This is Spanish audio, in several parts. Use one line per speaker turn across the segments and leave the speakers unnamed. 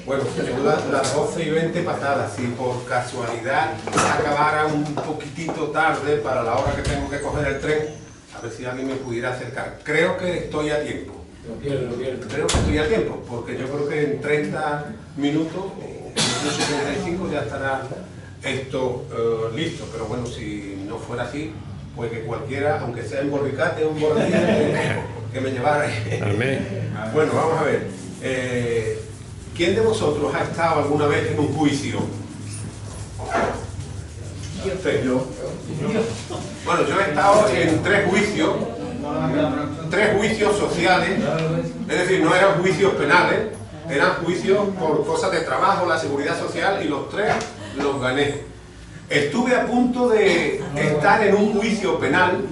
Bueno, tenemos las 12:20 pasadas. Si por casualidad acabara un poquitito tarde para la hora que tengo que coger el tren, a ver si alguien me pudiera acercar. Creo que estoy a tiempo. Creo que estoy a tiempo, porque yo creo que en 30 minutos o 35 ya estará esto listo. Pero bueno, si no fuera así, pues que cualquiera, aunque sea en borricate o en borrachín, que me llevara. Bueno, vamos a ver. ¿Quién de vosotros ha estado alguna vez en un juicio? Yo. Bueno, yo he estado en 3 juicios sociales, es decir, no eran juicios penales, eran juicios por cosas de trabajo, la seguridad social, y los 3 los gané. Estuve a punto de estar en un juicio penal,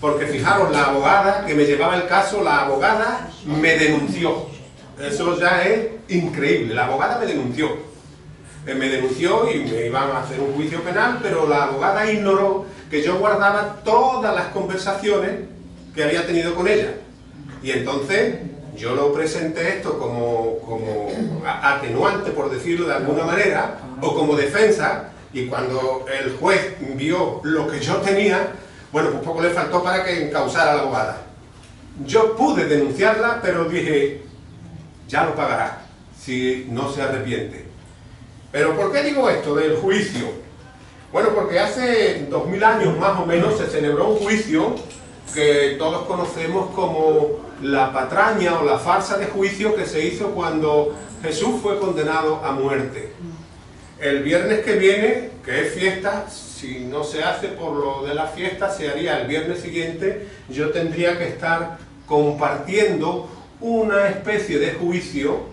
porque fijaros, la abogada que me llevaba el caso, la abogada me denunció. Eso ya es increíble. La abogada me denunció. Me denunció y me iban a hacer un juicio penal, pero la abogada ignoró que yo guardaba todas las conversaciones que había tenido con ella. Y entonces yo lo presenté esto como atenuante, por decirlo de alguna manera, o como defensa, y cuando el juez vio lo que yo tenía, bueno, pues poco le faltó para que encausara a la abogada. Yo pude denunciarla, pero dije, ya lo pagará, si no se arrepiente. Pero ¿por qué digo esto del juicio? Bueno, porque hace 2000 años más o menos se celebró un juicio que todos conocemos como la patraña o la farsa de juicio que se hizo cuando Jesús fue condenado a muerte. El viernes que viene, que es fiesta, si no se hace por lo de la fiesta, se haría el viernes siguiente. Yo tendría que estar compartiendo una especie de juicio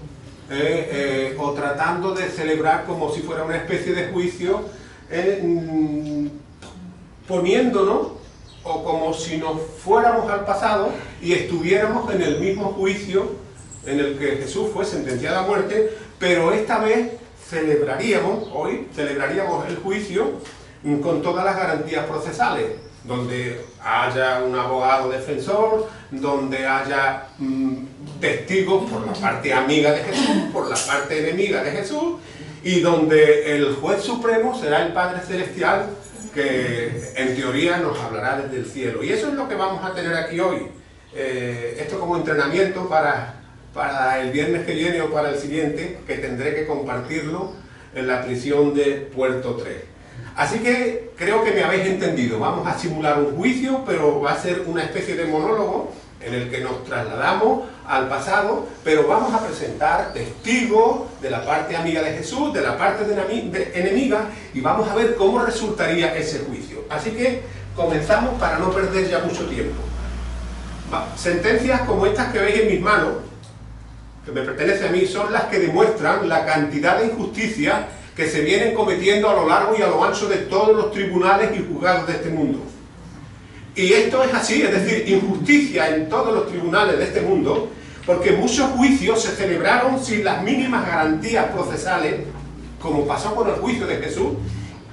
o tratando de celebrar como si fuera una especie de juicio, poniéndonos o como si nos fuéramos al pasado y estuviéramos en el mismo juicio en el que Jesús fue sentenciado a muerte, pero esta vez hoy celebraríamos el juicio con todas las garantías procesales, donde haya un abogado defensor, donde haya testigos por la parte amiga de Jesús, por la parte enemiga de Jesús, y donde el juez supremo será el Padre Celestial, que en teoría nos hablará desde el cielo. Y eso es lo que vamos a tener aquí hoy. Esto como entrenamiento para el viernes que viene o para el siguiente, que tendré que compartirlo en la prisión de Puerto 3. Así que creo que me habéis entendido. Vamos a simular un juicio, pero va a ser una especie de monólogo en el que nos trasladamos al pasado, pero vamos a presentar testigos de la parte amiga de Jesús, de la parte enemiga, y vamos a ver cómo resultaría ese juicio. Así que comenzamos para no perder ya mucho tiempo. Sentencias como estas que veis en mis manos, que me pertenecen a mí, son las que demuestran la cantidad de injusticias que se vienen cometiendo a lo largo y a lo ancho de todos los tribunales y juzgados de este mundo. Y esto es así, es decir, injusticia en todos los tribunales de este mundo, porque muchos juicios se celebraron sin las mínimas garantías procesales, como pasó con el juicio de Jesús,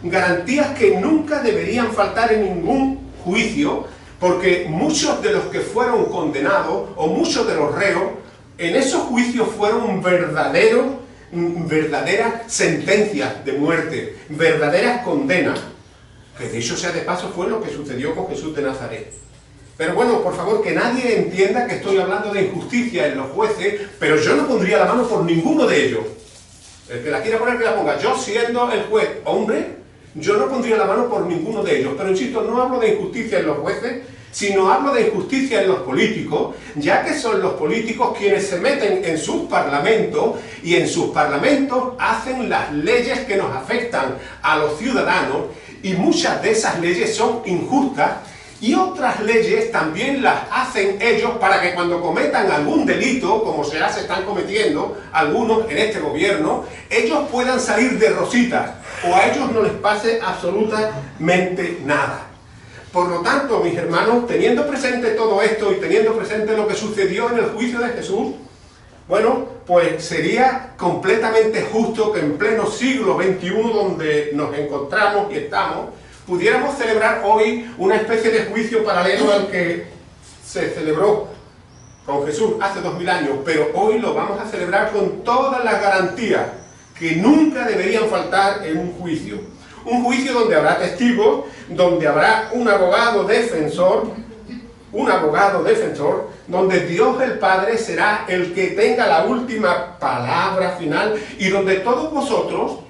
garantías que nunca deberían faltar en ningún juicio, porque muchos de los que fueron condenados, o muchos de los reos, en esos juicios fueron verdaderas sentencias de muerte, verdaderas condenas, que dicho sea de paso fue lo que sucedió con Jesús de Nazaret. Pero bueno, por favor, que nadie entienda que estoy hablando de injusticia en los jueces, pero yo no pondría la mano por ninguno de ellos. El que la quiera poner, que la ponga. Yo, siendo el juez hombre, yo no pondría la mano por ninguno de ellos. Pero insisto, no hablo de injusticia en los jueces, sino hablo de injusticia en los políticos, ya que son los políticos quienes se meten en sus parlamentos y en sus parlamentos hacen las leyes que nos afectan a los ciudadanos, y muchas de esas leyes son injustas, y otras leyes también las hacen ellos para que cuando cometan algún delito, como se están cometiendo algunos en este gobierno, ellos puedan salir de rositas, o a ellos no les pase absolutamente nada. Por lo tanto, mis hermanos, teniendo presente todo esto y teniendo presente lo que sucedió en el juicio de Jesús, bueno, pues sería completamente justo que en pleno siglo XXI, donde nos encontramos y estamos, pudiéramos celebrar hoy una especie de juicio paralelo al que se celebró con Jesús hace 2000 años, pero hoy lo vamos a celebrar con todas las garantías que nunca deberían faltar en un juicio. Un juicio donde habrá testigos, donde habrá un abogado defensor, donde Dios el Padre será el que tenga la última palabra final y donde todos vosotros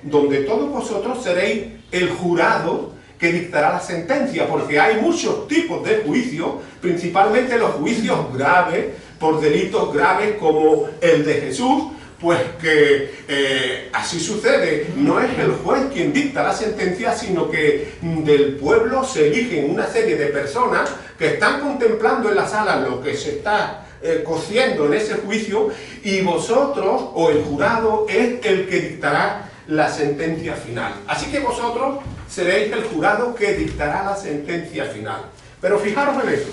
seréis el jurado que dictará la sentencia, porque hay muchos tipos de juicios, principalmente los juicios graves, por delitos graves como el de Jesús, pues que así sucede. No es el juez quien dicta la sentencia, sino que del pueblo se eligen una serie de personas que están contemplando en la sala lo que se está cociendo en ese juicio, y vosotros, o el jurado, es el que dictará la sentencia final. Así que vosotros seréis el jurado que dictará la sentencia final. Pero fijaros en eso,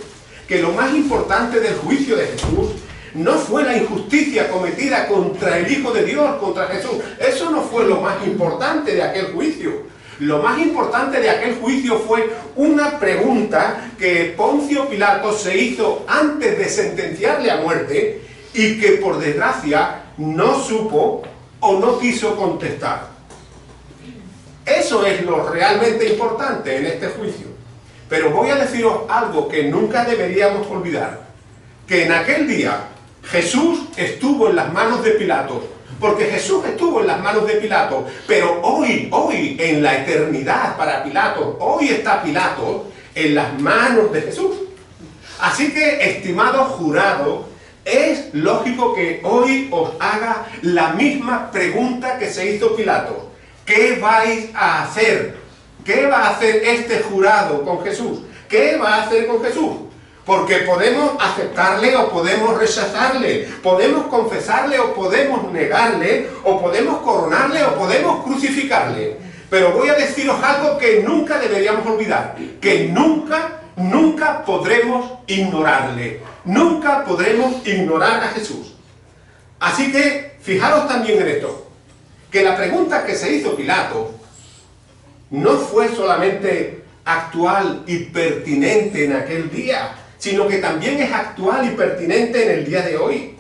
que lo más importante del juicio de Jesús no fue la injusticia cometida contra el Hijo de Dios, contra Jesús. Eso no fue lo más importante de aquel juicio. Lo más importante de aquel juicio fue una pregunta que Poncio Pilato se hizo antes de sentenciarle a muerte y que por desgracia no supo o no quiso contestar. Eso es lo realmente importante en este juicio. Pero voy a deciros algo que nunca deberíamos olvidar, que en aquel día Jesús estuvo en las manos de Pilato, porque Jesús estuvo en las manos de Pilato, pero hoy, en la eternidad para Pilato, hoy está Pilato en las manos de Jesús. Así que, estimado jurado, es lógico que hoy os haga la misma pregunta que se hizo Pilato. ¿Qué vais a hacer? ¿Qué va a hacer este jurado con Jesús? ¿Qué va a hacer con Jesús? Porque podemos aceptarle o podemos rechazarle, podemos confesarle o podemos negarle, o podemos coronarle o podemos crucificarle. Pero voy a deciros algo que nunca deberíamos olvidar, que nunca podremos ignorarle, nunca podremos ignorar a Jesús. Así que fijaros también en esto, que la pregunta que se hizo Pilato no fue solamente actual y pertinente en aquel día, sino que también es actual y pertinente en el día de hoy.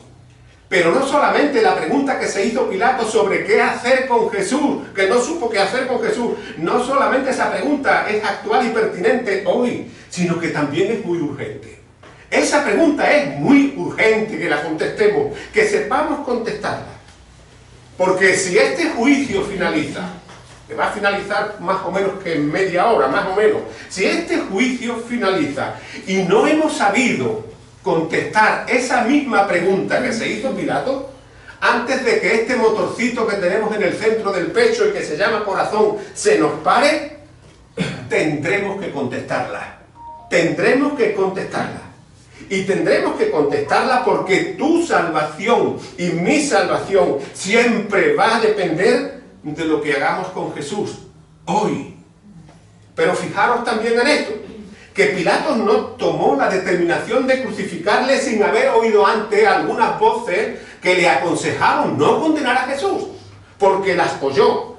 Pero no solamente la pregunta que se hizo Pilato sobre qué hacer con Jesús, que no supo qué hacer con Jesús, no solamente esa pregunta es actual y pertinente hoy, sino que también es muy urgente. Esa pregunta es muy urgente que la contestemos, que sepamos contestarla. Porque si este juicio finaliza, que va a finalizar más o menos que en media hora, más o menos. Si este juicio finaliza y no hemos sabido contestar esa misma pregunta que se hizo Pilato, antes de que este motorcito que tenemos en el centro del pecho y que se llama corazón se nos pare, tendremos que contestarla. Tendremos que contestarla. Y tendremos que contestarla porque tu salvación y mi salvación siempre va a depender de lo que hagamos con Jesús hoy. Pero fijaros también en esto, que Pilato no tomó la determinación de crucificarle sin haber oído antes algunas voces que le aconsejaron no condenar a Jesús, porque las oyó.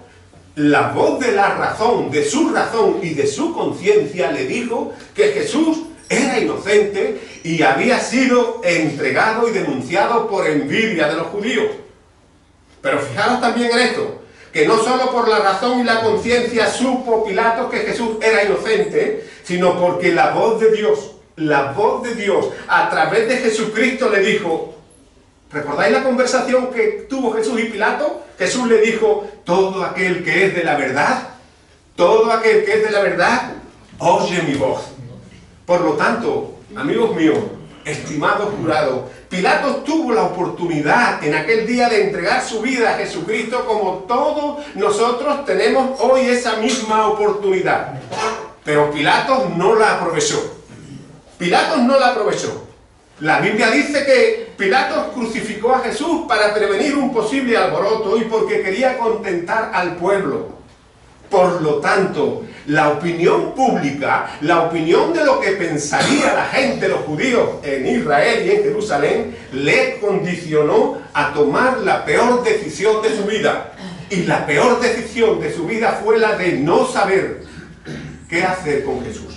La voz de la razón, de su razón y de su conciencia le dijo que Jesús era inocente y había sido entregado y denunciado por envidia de los judíos. Pero fijaros también en esto, que no solo por la razón y la conciencia supo Pilato que Jesús era inocente, sino porque la voz de Dios a través de Jesucristo le dijo, ¿recordáis la conversación que tuvo Jesús y Pilato? Jesús le dijo, todo aquel que es de la verdad, oye mi voz. Por lo tanto, amigos míos, estimados jurados, Pilato tuvo la oportunidad en aquel día de entregar su vida a Jesucristo, como todos nosotros tenemos hoy esa misma oportunidad. Pero Pilato no la aprovechó. La Biblia dice que Pilato crucificó a Jesús para prevenir un posible alboroto y porque quería contentar al pueblo. Por lo tanto, la opinión pública, la opinión de lo que pensaría la gente, los judíos en Israel y en Jerusalén, le condicionó a tomar la peor decisión de su vida. Y la peor decisión de su vida fue la de no saber qué hacer con Jesús.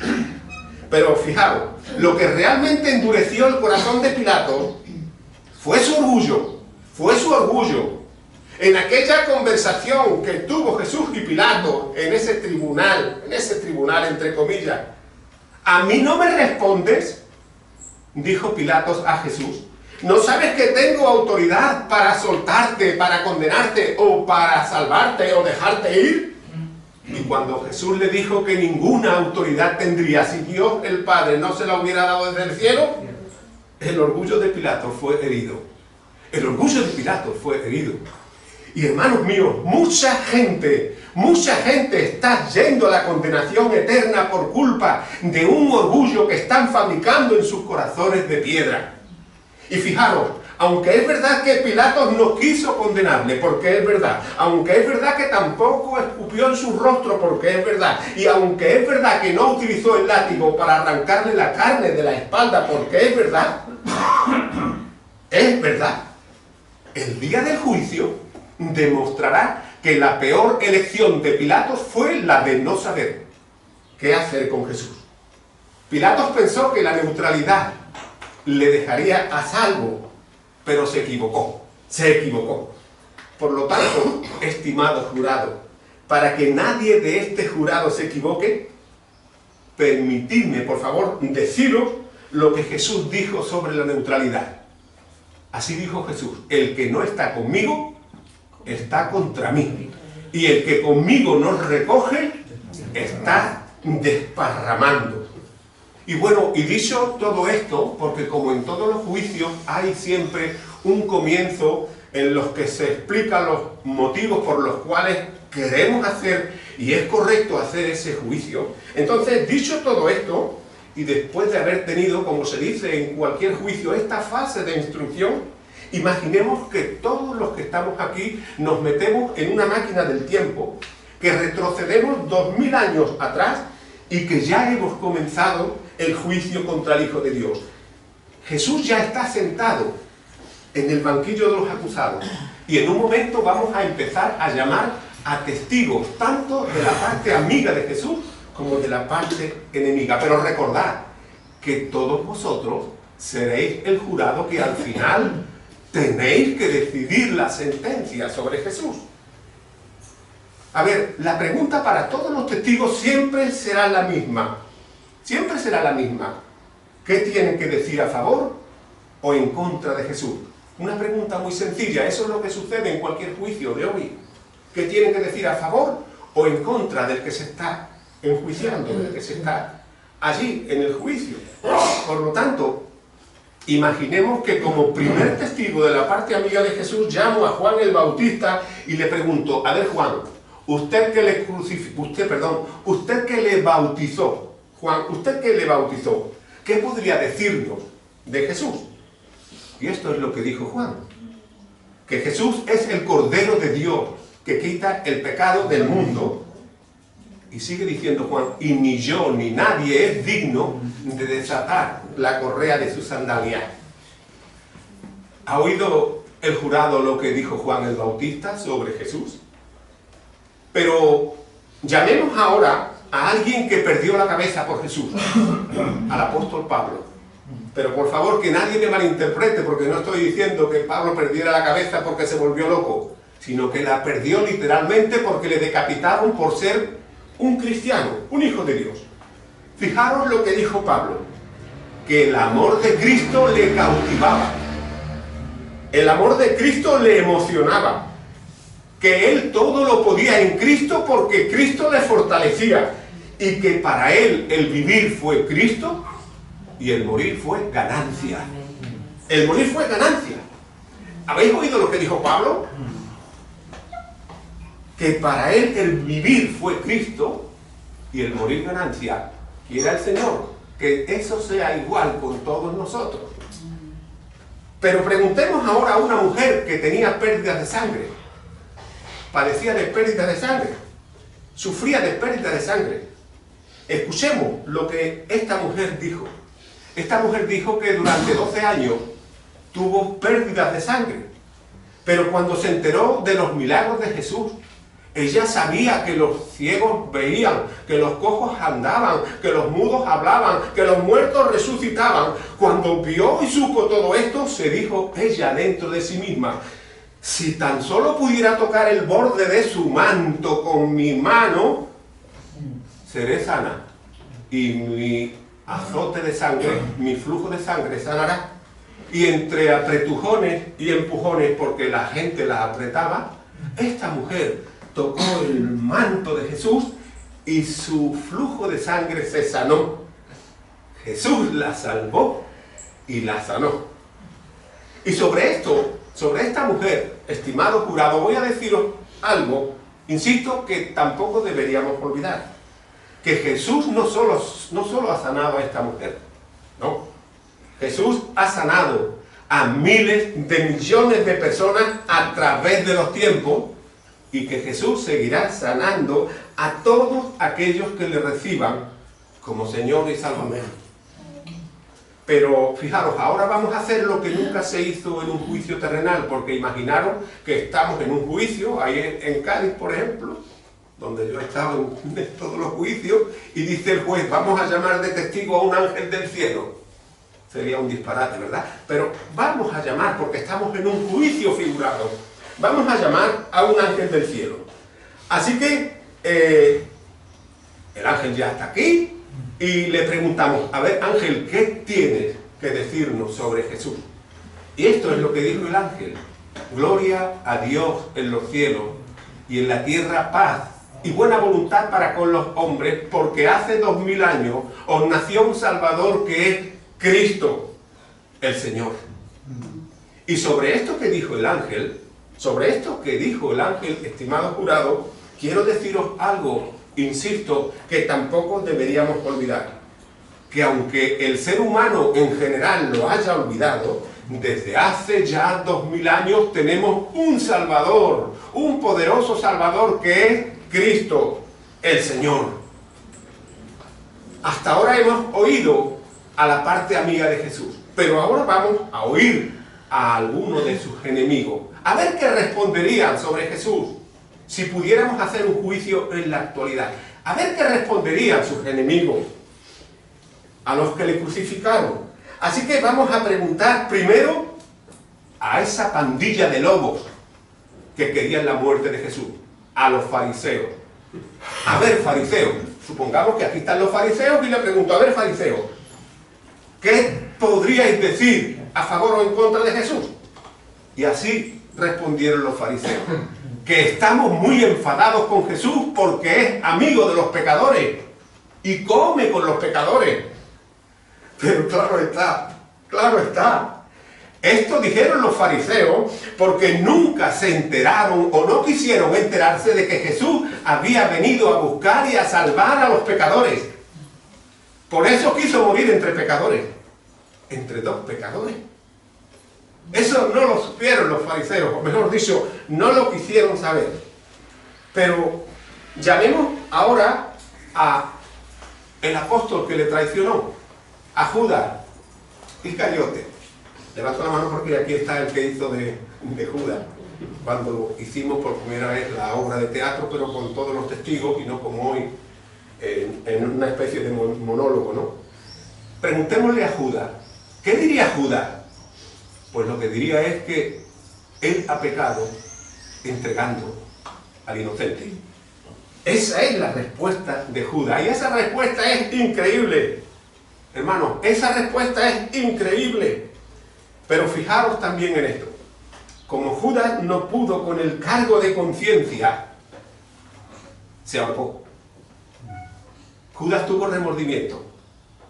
Pero fijaos, lo que realmente endureció el corazón de Pilato Fue su orgullo, fue su orgullo. En aquella conversación que tuvo Jesús y Pilato en ese tribunal entre comillas, ¿a mí no me respondes?, dijo Pilatos a Jesús. ¿No sabes que tengo autoridad para soltarte, para condenarte o para salvarte o dejarte ir? Y cuando Jesús le dijo que ninguna autoridad tendría si Dios el Padre no se la hubiera dado desde el cielo, el orgullo de Pilato fue herido. El orgullo de Pilato fue herido. Y hermanos míos, mucha gente está yendo a la condenación eterna por culpa de un orgullo que están fabricando en sus corazones de piedra. Y fijaros, aunque es verdad que Pilatos no quiso condenarle, porque es verdad, aunque es verdad que tampoco escupió en su rostro, porque es verdad, y aunque es verdad que no utilizó el látigo para arrancarle la carne de la espalda, porque es verdad, el día del juicio demostrará que la peor elección de Pilatos fue la de no saber qué hacer con Jesús. Pilatos pensó que la neutralidad le dejaría a salvo, pero se equivocó. Por lo tanto, estimado jurado, para que nadie de este jurado se equivoque, permitidme, por favor, deciros lo que Jesús dijo sobre la neutralidad. Así dijo Jesús: el que no está conmigo está contra mí, y el que conmigo no recoge está desparramando. Y bueno, y dicho todo esto, porque como en todos los juicios hay siempre un comienzo en los que se explican los motivos por los cuales queremos hacer y es correcto hacer ese juicio. Entonces, dicho todo esto, y después de haber tenido, como se dice en cualquier juicio, esta fase de instrucción, imaginemos que todos los que estamos aquí nos metemos en una máquina del tiempo, que retrocedemos 2000 años atrás y que ya hemos comenzado el juicio contra el Hijo de Dios. Jesús ya está sentado en el banquillo de los acusados y en un momento vamos a empezar a llamar a testigos, tanto de la parte amiga de Jesús como de la parte enemiga. Pero recordad que todos vosotros seréis el jurado que al final tenéis que decidir la sentencia sobre Jesús. A ver, la pregunta para todos los testigos siempre será la misma. Siempre será la misma. ¿Qué tienen que decir a favor o en contra de Jesús? Una pregunta muy sencilla. Eso es lo que sucede en cualquier juicio de hoy. ¿Qué tienen que decir a favor o en contra del que se está enjuiciando, del que se está allí en el juicio? Por lo tanto, imaginemos que como primer testigo de la parte amiga de Jesús llamo a Juan el Bautista y le pregunto: a ver, Juan, usted que le bautizó, Juan, usted que le bautizó, ¿qué podría decirnos de Jesús? Y esto es lo que dijo Juan: que Jesús es el Cordero de Dios que quita el pecado del mundo. Y sigue diciendo Juan: y ni yo ni nadie es digno de desatar la correa de su sandalia. ¿Ha oído el jurado lo que dijo Juan el Bautista sobre Jesús? Pero llamemos ahora a alguien que perdió la cabeza por Jesús, al apóstol Pablo. Pero por favor que nadie me malinterprete, porque no estoy diciendo que Pablo perdiera la cabeza porque se volvió loco, sino que la perdió literalmente porque le decapitaron por ser un cristiano, un hijo de Dios. Fijaros lo que dijo Pablo: que el amor de Cristo le cautivaba, el amor de Cristo le emocionaba, que él todo lo podía en Cristo porque Cristo le fortalecía, y que para él el vivir fue Cristo y el morir fue ganancia. El morir fue ganancia. ¿Habéis oído lo que dijo Pablo? Que para él el vivir fue Cristo y el morir ganancia. Quiera el Señor que eso sea igual con todos nosotros. Pero preguntemos ahora a una mujer que tenía pérdidas de sangre. Padecía de pérdida de sangre. Sufría de pérdida de sangre. Escuchemos lo que esta mujer dijo. Esta mujer dijo que durante 12 años tuvo pérdidas de sangre. Pero cuando se enteró de los milagros de Jesús Ella sabía que los ciegos veían, que los cojos andaban, que los mudos hablaban, que los muertos resucitaban. Cuando vio y supo todo esto, se dijo ella dentro de sí misma: si tan solo pudiera tocar el borde de su manto con mi mano, seré sana. Y mi azote de sangre, mi flujo de sangre sanará. Y entre apretujones y empujones, porque la gente la apretaba, esta mujer tocó el manto de Jesús y su flujo de sangre se sanó. Jesús la salvó y la sanó. Y sobre esto, sobre esta mujer, estimado jurado, voy a deciros algo, insisto, que tampoco deberíamos olvidar. Que Jesús no solo ha sanado a esta mujer, no. Jesús ha sanado a miles de millones de personas a través de los tiempos, y que Jesús seguirá sanando a todos aquellos que le reciban como Señor y Salvador. Pero fijaros, ahora vamos a hacer lo que nunca se hizo en un juicio terrenal, porque imaginaros que estamos en un juicio, ahí en Cádiz, por ejemplo, donde yo he estado en todos los juicios, y dice el juez: vamos a llamar de testigo a un ángel del cielo. Sería un disparate, ¿verdad? Pero vamos a llamar, porque estamos en un juicio figurado, vamos a llamar a un ángel del cielo. Así que el ángel ya está aquí y le preguntamos: a ver, ángel, ¿qué tienes que decirnos sobre Jesús? Y esto es lo que dijo el ángel: gloria a Dios en los cielos y en la tierra paz y buena voluntad para con los hombres, porque hace 2000 años os nació un Salvador que es Cristo, el Señor. Y sobre esto que dijo el ángel, estimado jurado, quiero deciros algo, insisto, que tampoco deberíamos olvidar. Que aunque el ser humano en general lo haya olvidado, desde hace ya 2000 años tenemos un Salvador, un poderoso Salvador que es Cristo, el Señor. Hasta ahora hemos oído a la parte amiga de Jesús, pero ahora vamos a oír a alguno de sus enemigos. A ver qué responderían sobre Jesús si pudiéramos hacer un juicio en la actualidad. A ver qué responderían sus enemigos, a los que le crucificaron. Así que vamos a preguntar primero a esa pandilla de lobos que querían la muerte de Jesús, a los fariseos. A ver, fariseos, supongamos que aquí están los fariseos y le pregunto: a ver, fariseos, ¿qué podríais decir a favor o en contra de Jesús? Y así respondieron los fariseos: que estamos muy enfadados con Jesús porque es amigo de los pecadores y come con los pecadores. Pero claro está, esto dijeron los fariseos porque nunca se enteraron o no quisieron enterarse de que Jesús había venido a buscar y a salvar a los pecadores. Por eso quiso morir entre pecadores, entre dos pecadores. Eso no lo supieron los fariseos, o mejor dicho, no lo quisieron saber. Pero llamemos ahora a el apóstol que le traicionó, a Judas Iscariote. Levanto la mano porque aquí está el que hizo de Judas, cuando hicimos por primera vez la obra de teatro, pero con todos los testigos y no como hoy, en una especie de monólogo, ¿no? Preguntémosle a Judas, ¿qué diría Judas? Pues lo que diría es que él ha pecado entregando al inocente. Esa es la respuesta de Judas, y esa respuesta es increíble. Hermano, esa respuesta es increíble. Pero fijaros también en esto. Como Judas no pudo con el cargo de conciencia, se ahorcó. Judas tuvo remordimiento.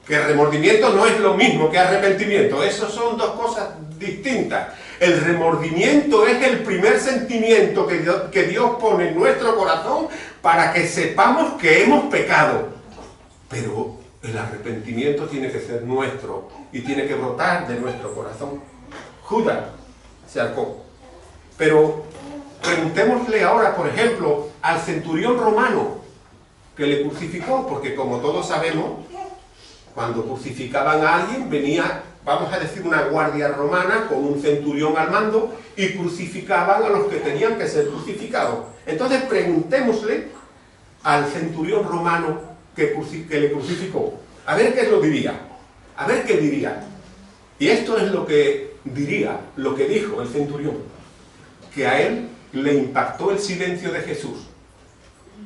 Que remordimiento no es lo mismo que arrepentimiento. Esas son dos cosas distintas. El remordimiento es el primer sentimiento que Dios pone en nuestro corazón para que sepamos que hemos pecado. Pero el arrepentimiento tiene que ser nuestro y tiene que brotar de nuestro corazón. Judas se ahorcó. Pero preguntémosle ahora, por ejemplo, al centurión romano que le crucificó, porque como todos sabemos, cuando crucificaban a alguien venía vamos a decir, una guardia romana con un centurión al mando y crucificaban a los que tenían que ser crucificados. Entonces preguntémosle al centurión romano que le crucificó, a ver qué lo diría, a ver qué diría. Y esto es lo que diría, lo que dijo el centurión, que a él le impactó el silencio de Jesús,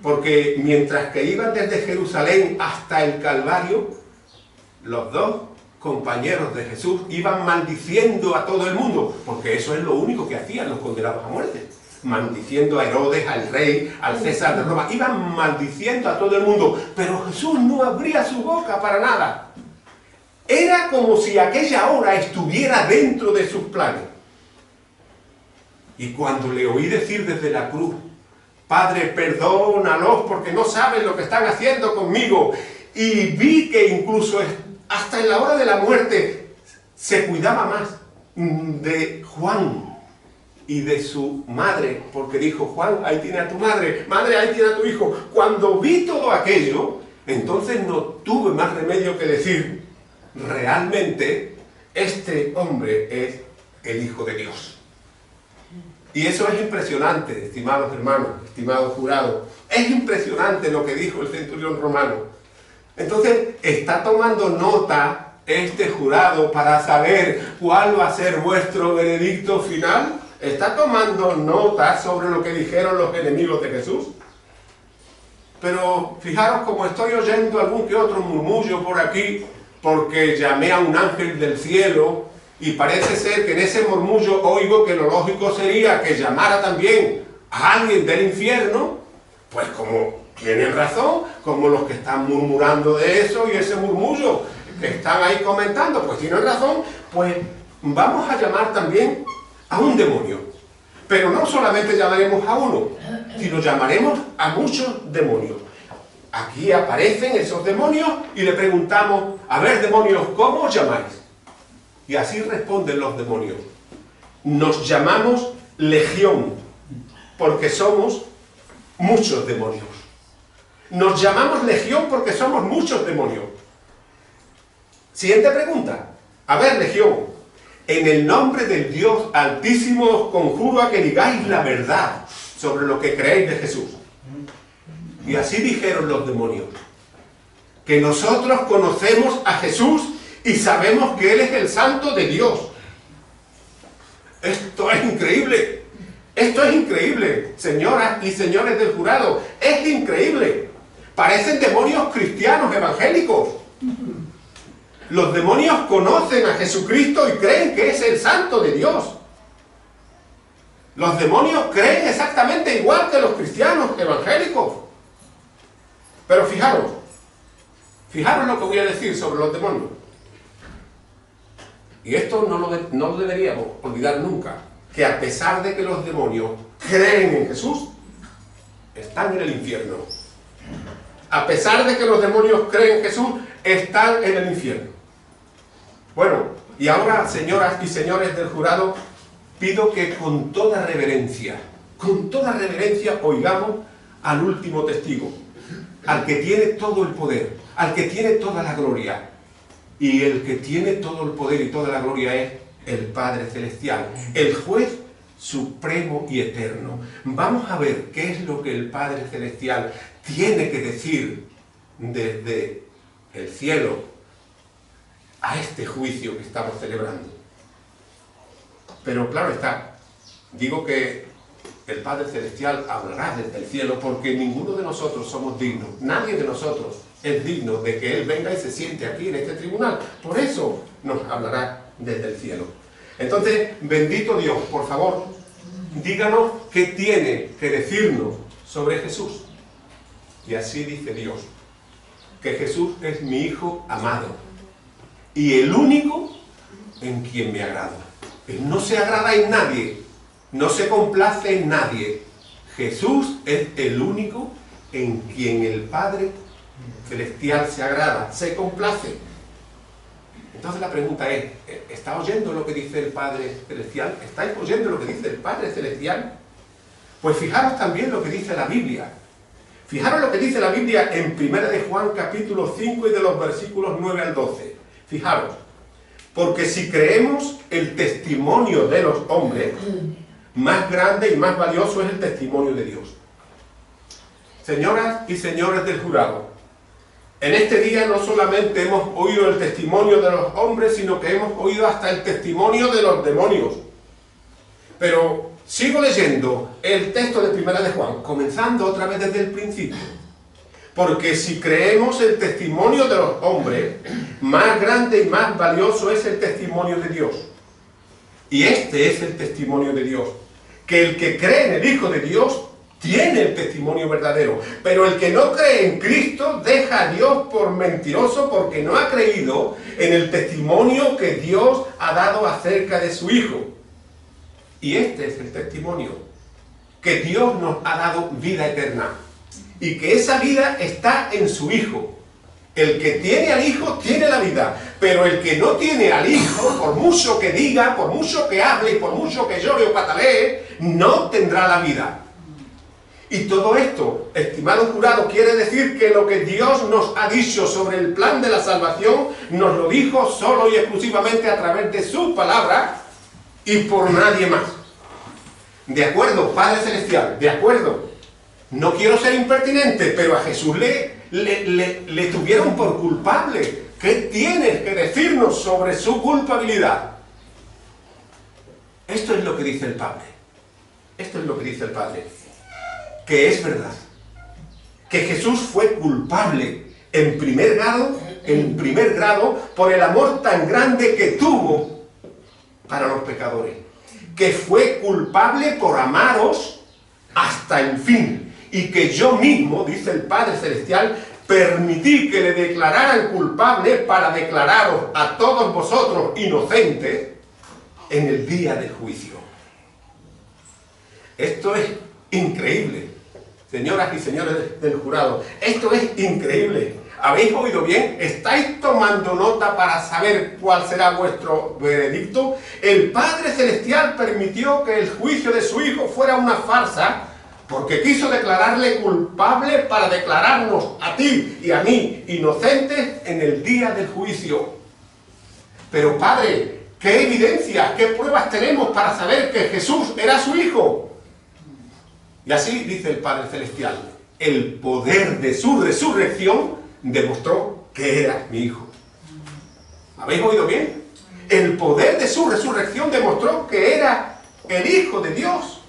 porque mientras que iban desde Jerusalén hasta el Calvario, los dos compañeros de Jesús iban maldiciendo a todo el mundo, porque eso es lo único que hacían los condenados a muerte, maldiciendo a Herodes, al rey, al César de Roma, iban maldiciendo a todo el mundo, pero Jesús no abría su boca para nada. Era como si aquella hora estuviera dentro de sus planes. Y cuando le oí decir desde la cruz, Padre, perdónalos porque no saben lo que están haciendo conmigo, y vi que incluso hasta en la hora de la muerte se cuidaba más de Juan y de su madre, porque dijo, Juan, ahí tiene a tu madre, madre, ahí tiene a tu hijo. Cuando vi todo aquello, entonces no tuve más remedio que decir, realmente este hombre es el Hijo de Dios. Y eso es impresionante, estimados hermanos, estimados jurados. Es impresionante lo que dijo el centurión romano. Entonces, ¿está tomando nota este jurado para saber cuál va a ser vuestro veredicto final? ¿Está tomando nota sobre lo que dijeron los enemigos de Jesús? Pero fijaros como estoy oyendo algún que otro murmullo por aquí, porque llamé a un ángel del cielo, y parece ser que en ese murmullo oigo que lo lógico sería que llamara también a alguien del infierno, pues como tienen razón, como los que están murmurando de eso y ese murmullo que están ahí comentando, pues tienen razón, pues vamos a llamar también a un demonio. Pero no solamente llamaremos a uno, sino llamaremos a muchos demonios. Aquí aparecen esos demonios y le preguntamos, a ver demonios, ¿cómo os llamáis? Y así responden los demonios. Nos llamamos Legión, porque somos muchos demonios. Nos llamamos Legión porque somos muchos demonios. Siguiente pregunta. A ver, Legión, en el nombre del Dios Altísimo os conjuro a que digáis la verdad sobre lo que creéis de Jesús. Y así dijeron los demonios, que nosotros conocemos a Jesús y sabemos que Él es el Santo de Dios. Esto es increíble. Esto es increíble, señoras y señores del jurado. Es increíble. Parecen demonios cristianos evangélicos. Los demonios conocen a Jesucristo y creen que es el Santo de Dios. Los demonios creen exactamente igual que los cristianos evangélicos. Pero fijaros lo que voy a decir sobre los demonios. Y esto no lo deberíamos olvidar nunca, que a pesar de que los demonios creen en Jesús, están en el infierno. A pesar de que los demonios creen en Jesús, están en el infierno. Bueno, y ahora, señoras y señores del jurado, pido que con toda reverencia, oigamos al último testigo, al que tiene todo el poder, al que tiene toda la gloria. Y el que tiene todo el poder y toda la gloria es el Padre Celestial, el juez supremo y eterno. Vamos a ver qué es lo que el Padre Celestial tiene que decir desde el cielo a este juicio que estamos celebrando. Pero claro está, digo que el Padre Celestial hablará desde el cielo porque ninguno de nosotros somos dignos, nadie de nosotros es digno de que Él venga y se siente aquí en este tribunal. Por eso nos hablará desde el cielo. Entonces, bendito Dios, por favor, díganos qué tiene que decirnos sobre Jesús. Y así dice Dios, que Jesús es mi Hijo amado y el único en quien me agrado. Él no se agrada en nadie, no se complace en nadie. Jesús es el único en quien el Padre Celestial se agrada, se complace. Entonces la pregunta es, ¿está oyendo lo que dice el Padre Celestial? ¿Estáis oyendo lo que dice el Padre Celestial? Pues fijaros también lo que dice la Biblia. Fijaros lo que dice la Biblia en 1 de Juan capítulo 5 y de los versículos 9 al 12. Fijaros, Porque si creemos el testimonio de los hombres, más grande y más valioso es el testimonio de Dios. Señoras y señores del jurado, en este día no solamente hemos oído el testimonio de los hombres, sino que hemos oído hasta el testimonio de los demonios. Pero sigo leyendo el texto de Primera de Juan, comenzando otra vez desde el principio. Porque si creemos el testimonio de los hombres, más grande y más valioso es el testimonio de Dios. Y este es el testimonio de Dios, que el que cree en el Hijo de Dios tiene el testimonio verdadero, pero el que no cree en Cristo deja a Dios por mentiroso porque no ha creído en el testimonio que Dios ha dado acerca de su Hijo. Y este es el testimonio, que Dios nos ha dado vida eterna y que esa vida está en su Hijo. El que tiene al Hijo tiene la vida, pero el que no tiene al Hijo, por mucho que diga, por mucho que hable, por mucho que llore o patalee, no tendrá la vida. Y todo esto, estimado jurado, quiere decir que lo que Dios nos ha dicho sobre el plan de la salvación, nos lo dijo solo y exclusivamente a través de su palabra y por nadie más. De acuerdo, Padre Celestial, de acuerdo. No quiero ser impertinente, pero a Jesús le tuvieron por culpable. ¿Qué tienes que decirnos sobre su culpabilidad? Esto es lo que dice el Padre. Esto es lo que dice el Padre. Que es verdad. Que Jesús fue culpable en primer grado por el amor tan grande que tuvo para los pecadores. Que fue culpable por amaros hasta el fin. Y que yo mismo, dice el Padre Celestial, permití que le declararan culpable para declararos a todos vosotros inocentes en el día del juicio. Esto es increíble, señoras y señores del jurado. Esto es increíble. ¿Habéis oído bien? ¿Estáis tomando nota para saber cuál será vuestro veredicto? El Padre Celestial permitió que el juicio de su Hijo fuera una farsa porque quiso declararle culpable para declararnos a ti y a mí inocentes en el día del juicio. Pero Padre, ¿qué evidencias, qué pruebas tenemos para saber que Jesús era su Hijo? Y así dice el Padre Celestial: el poder de su resurrección demostró que era mi Hijo. ¿Habéis oído bien? El poder de su resurrección demostró que era el Hijo de Dios.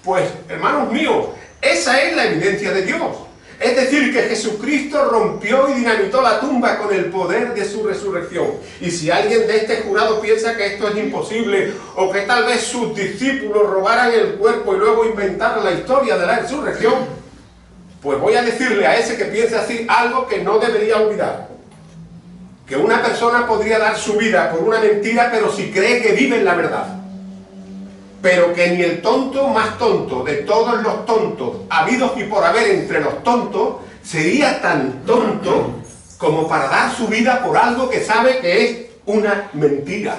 Pues, hermanos míos, esa es la evidencia de Dios. Es decir, que Jesucristo rompió y dinamitó la tumba con el poder de su resurrección. Y si alguien de este jurado piensa que esto es imposible, o que tal vez sus discípulos robaran el cuerpo y luego inventaran la historia de la resurrección, pues voy a decirle a ese que piensa así algo que no debería olvidar. Que una persona podría dar su vida por una mentira, pero si cree que vive en la verdad. Pero que ni el tonto más tonto de todos los tontos habidos y por haber entre los tontos sería tan tonto como para dar su vida por algo que sabe que es una mentira.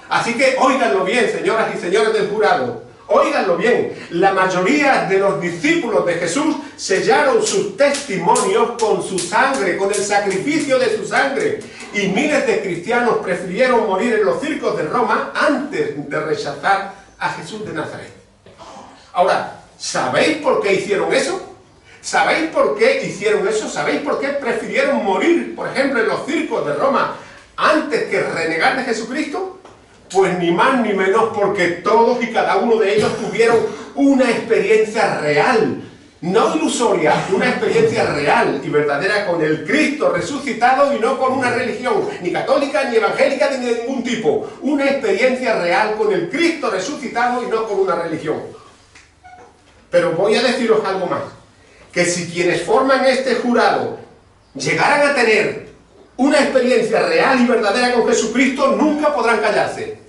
Así que óiganlo bien, señoras y señores del jurado, óiganlo bien. La mayoría de los discípulos de Jesús sellaron sus testimonios con su sangre, con el sacrificio de su sangre. Y miles de cristianos prefirieron morir en los circos de Roma antes de rechazar a Jesús de Nazaret. Ahora, ¿sabéis por qué hicieron eso? ¿Sabéis por qué hicieron eso? ¿Sabéis por qué prefirieron morir, por ejemplo, en los circos de Roma antes que renegar de Jesucristo? Pues ni más ni menos porque todos y cada uno de ellos tuvieron una experiencia real, no ilusoria, una experiencia real y verdadera con el Cristo resucitado y no con una religión, ni católica, ni evangélica, ni de ningún tipo. Una experiencia real con el Cristo resucitado y no con una religión. Pero voy a deciros algo más, que si quienes forman este jurado llegaran a tener una experiencia real y verdadera con Jesucristo, nunca podrán callarse.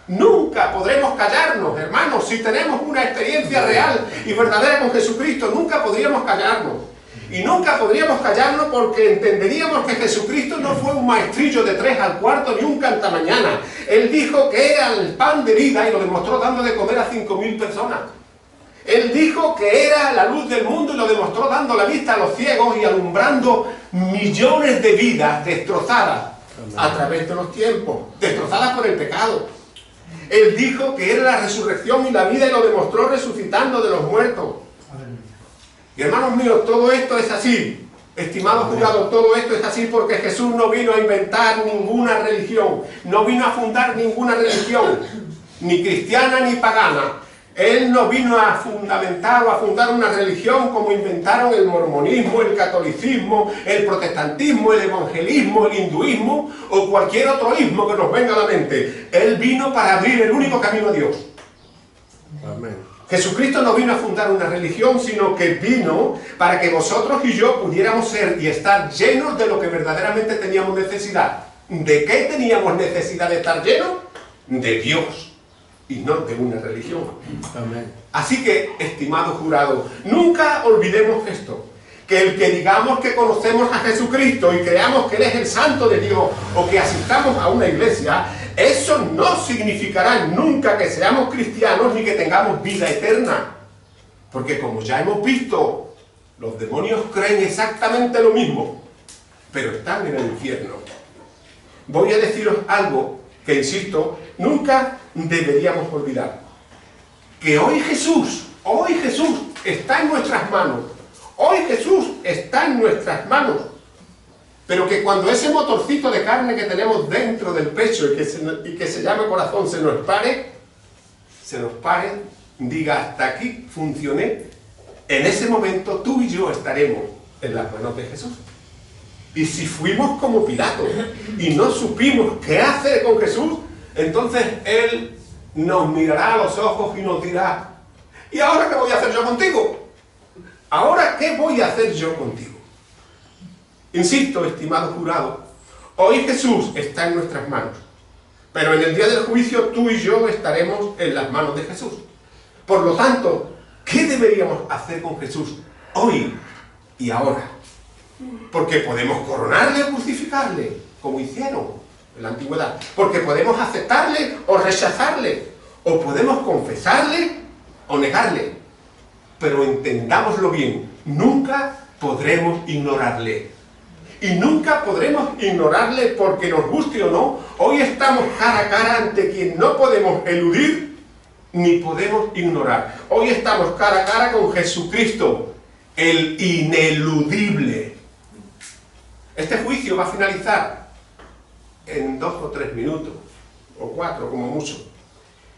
Nunca podremos callarnos, hermanos. Si tenemos una experiencia real y verdadera con Jesucristo, nunca podríamos callarnos. Y nunca podríamos callarnos porque entenderíamos que Jesucristo no fue un maestrillo de 3 al cuarto ni un cantamañana. Él dijo que era el pan de vida y lo demostró dando de comer a 5.000 personas. Él dijo que era la luz del mundo y lo demostró dando la vista a los ciegos y alumbrando millones de vidas destrozadas a través de los tiempos, destrozadas por el pecado. Él dijo que era la resurrección y la vida y lo demostró resucitando de los muertos. Y hermanos míos, todo esto es así. Estimados jurados, todo esto es así porque Jesús no vino a inventar ninguna religión, no vino a fundar ninguna religión, ni cristiana ni pagana. Él no vino a fundamentar o a fundar una religión como inventaron el mormonismo, el catolicismo, el protestantismo, el evangelismo, el hinduismo o cualquier otro ismo que nos venga a la mente. Él vino para abrir el único camino a Dios. Amén. Jesucristo no vino a fundar una religión, sino que vino para que vosotros y yo pudiéramos ser y estar llenos de lo que verdaderamente teníamos necesidad. ¿De qué teníamos necesidad de estar llenos? De Dios. Y no de una religión. Amén. Así que, estimados jurados, nunca olvidemos esto, que el que digamos que conocemos a Jesucristo y creamos que Él es el Santo de Dios, o que asistamos a una iglesia, eso no significará nunca que seamos cristianos ni que tengamos vida eterna. Porque como ya hemos visto, los demonios creen exactamente lo mismo, pero están en el infierno. Voy a deciros algo que, insisto, nunca deberíamos olvidar. Que hoy Jesús está en nuestras manos. Hoy Jesús está en nuestras manos. Pero que cuando ese motorcito de carne que tenemos dentro del pecho y que se llama corazón se nos pare, diga hasta aquí funcioné, en ese momento tú y yo estaremos en las manos de Jesús. Y si fuimos como Pilato y no supimos qué hacer con Jesús, entonces Él nos mirará a los ojos y nos dirá: ¿y ahora qué voy a hacer yo contigo? ¿Ahora qué voy a hacer yo contigo? Insisto, estimado jurado, hoy Jesús está en nuestras manos, pero en el día del juicio tú y yo estaremos en las manos de Jesús. Por lo tanto, ¿qué deberíamos hacer con Jesús hoy y ahora? Porque podemos coronarle o crucificarle, como hicieron en la antigüedad. Porque podemos aceptarle o rechazarle. O podemos confesarle o negarle. Pero entendámoslo bien, nunca podremos ignorarle. Y nunca podremos ignorarle porque nos guste o no. Hoy estamos cara a cara ante quien no podemos eludir ni podemos ignorar. Hoy estamos cara a cara con Jesucristo, el ineludible. Este juicio va a finalizar en 2 o 3 minutos, o 4 como mucho.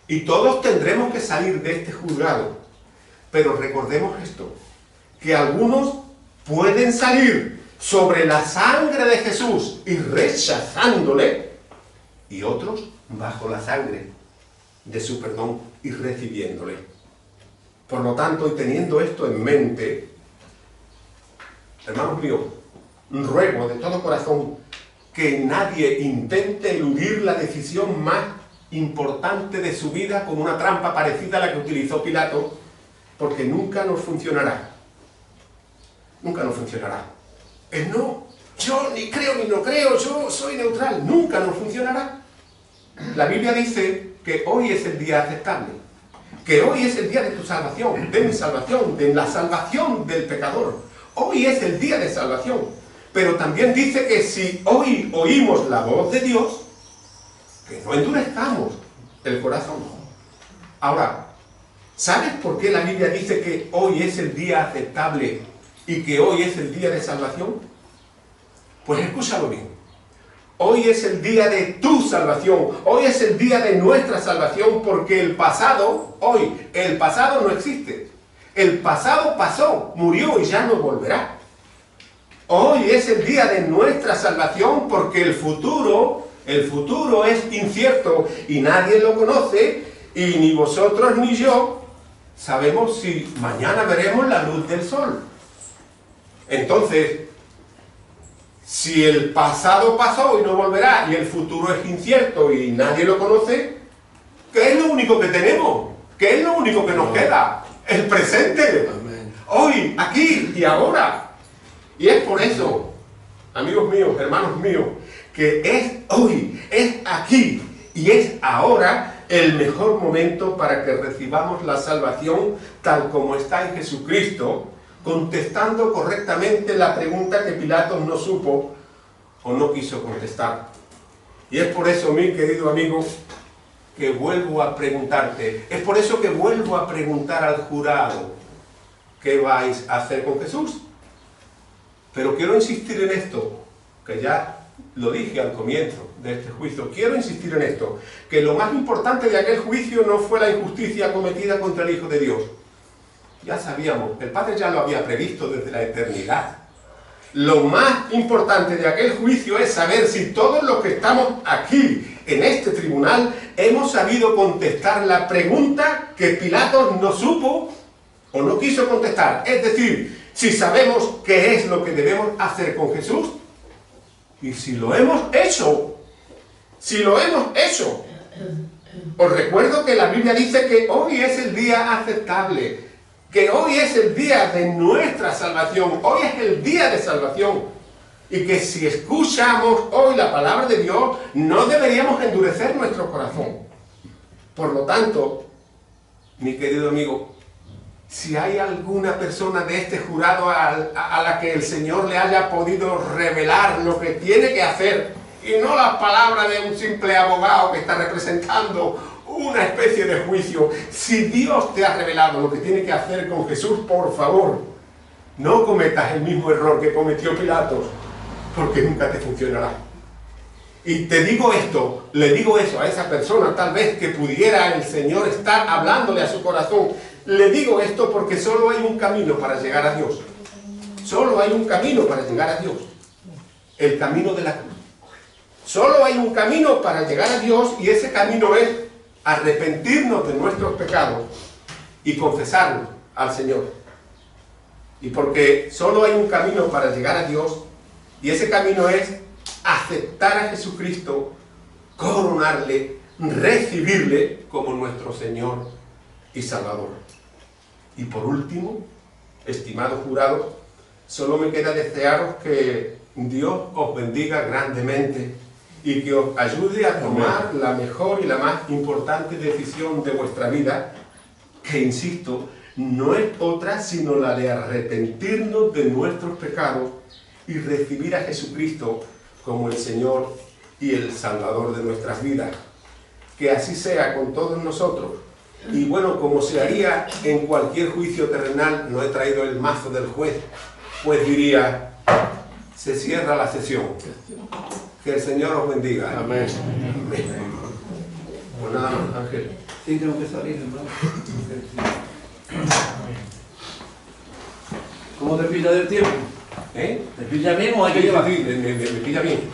Y todos tendremos que salir de este juzgado. Pero recordemos esto, que algunos pueden salir sobre la sangre de Jesús y rechazándole, y otros bajo la sangre de su perdón y recibiéndole. Por lo tanto, y teniendo esto en mente, hermanos míos, ruego de todo corazón que nadie intente eludir la decisión más importante de su vida con una trampa parecida a la que utilizó Pilato, porque nunca nos funcionará. Nunca nos funcionará. El no, yo ni creo ni no creo, yo soy neutral, nunca nos funcionará. La Biblia dice que hoy es el día aceptable, que hoy es el día de tu salvación, de mi salvación, de la salvación del pecador. Hoy es el día de salvación. Pero también dice que si hoy oímos la voz de Dios, que no endurezcamos el corazón. Ahora, ¿sabes por qué la Biblia dice que hoy es el día aceptable y que hoy es el día de salvación? Pues escúchalo bien. Hoy es el día de tu salvación. Hoy es el día de nuestra salvación porque el pasado no existe. El pasado pasó, murió y ya no volverá. Hoy es el día de nuestra salvación porque el futuro es incierto y nadie lo conoce y ni vosotros ni yo sabemos si mañana veremos la luz del sol. Entonces, si el pasado pasó y no volverá y el futuro es incierto y nadie lo conoce, ¿qué es lo único que tenemos? ¿Qué es lo único que nos queda? El presente. Hoy, aquí y ahora. Y es por eso, amigos míos, hermanos míos, que es hoy, es aquí y es ahora el mejor momento para que recibamos la salvación tal como está en Jesucristo, contestando correctamente la pregunta que Pilato no supo o no quiso contestar. Y es por eso, mi querido amigo, que vuelvo a preguntarte, es por eso que vuelvo a preguntar al jurado, ¿qué vais a hacer con Jesús? Pero quiero insistir en esto, que ya lo dije al comienzo de este juicio, quiero insistir en esto, que lo más importante de aquel juicio no fue la injusticia cometida contra el Hijo de Dios. Ya sabíamos, el Padre ya lo había previsto desde la eternidad. Lo más importante de aquel juicio es saber si todos los que estamos aquí, en este tribunal, hemos sabido contestar la pregunta que Pilatos no supo o no quiso contestar. Es decir, si sabemos qué es lo que debemos hacer con Jesús, y si lo hemos hecho, os recuerdo que la Biblia dice que hoy es el día aceptable, que hoy es el día de nuestra salvación, hoy es el día de salvación, y que si escuchamos hoy la palabra de Dios, no deberíamos endurecer nuestro corazón. Por lo tanto, mi querido amigo, si hay alguna persona de este jurado a la que el Señor le haya podido revelar lo que tiene que hacer, y no las palabras de un simple abogado que está representando una especie de juicio, si Dios te ha revelado lo que tiene que hacer con Jesús, por favor, no cometas el mismo error que cometió Pilatos, porque nunca te funcionará. Y te digo esto, le digo eso a esa persona, tal vez que pudiera el Señor estar hablándole a su corazón. Le digo esto porque solo hay un camino para llegar a Dios. Solo hay un camino para llegar a Dios. El camino de la cruz. Solo hay un camino para llegar a Dios, y ese camino es arrepentirnos de nuestros pecados y confesarlos al Señor. Y porque solo hay un camino para llegar a Dios, y ese camino es aceptar a Jesucristo, coronarle, recibirle como nuestro Señor y Salvador. Y por último, estimado jurado, solo me queda desearos que Dios os bendiga grandemente y que os ayude a tomar la mejor y la más importante decisión de vuestra vida, que, insisto, no es otra sino la de arrepentirnos de nuestros pecados y recibir a Jesucristo como el Señor y el Salvador de nuestras vidas. Que así sea con todos nosotros. Y bueno, como se haría en cualquier juicio terrenal, no he traído el mazo del juez, pues diría, se cierra la sesión. Que el Señor os bendiga.
Amén.
Amén. Pues nada más, Ángel.
Sí, tengo que salir, hermano. ¿Cómo te pilla del tiempo?
¿Eh?
¿Te pilla bien o hay que llevar?
Sí, me pilla bien.